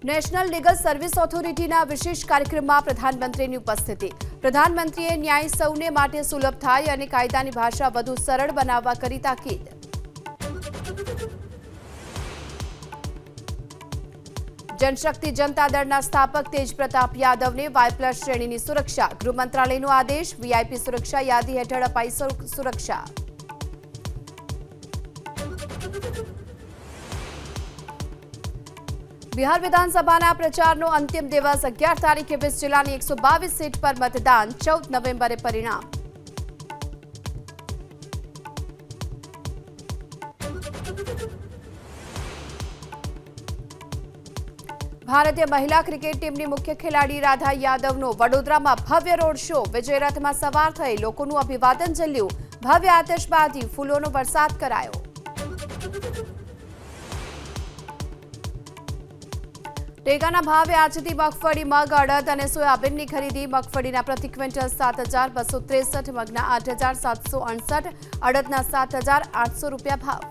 National legal service ઓથોરિટીના વિશેષ કાર્યક્રમમાં પ્રધાનમંત્રીની ઉપસ્થિતિ। પ્રધાનમંત્રીએ ન્યાય સૌને માટે સુલભ થાય અને કાયદાની ભાષા વધુ સરળ બનાવવા કરી તાકીદ। जनशक्ति जनता दळના સ્થાપક તેજ પ્રતાપ યાદવને Y+ શ્રેણીની સુરક્ષા। ગૃહ મંત્રાલયનો આદેશ। વીઆઈપી સુરક્ષા યાદી હેઠળ અપાઈ સુરક્ષા। बिहार विधानसभा प्रचार अंतिम दिवस 11 तारीखे 20 जिल्लानी 122 सीट पर मतदान। 14 नवेम्बरे परिणाम। भारतीय महिला क्रिकेट टीमनी मुख्य खिलाड़ी राधा यादवनो वडोदरामां भव्य रोड शो। विजय रथमां सवार थई लोकोनुं अभिवादन झल्युं। भव्य आतिशबाजी फूलोनो वरसाद करायो। ટેકાના ભાવે આજથી મગફળી, મગ, અડદ અને સોયાબીનની ખરીદી। મગફળીના પ્રતિ ક્વિન્ટલ 7,263, મગના 8,768, અડદના 7,800 રૂપિયા ભાવ।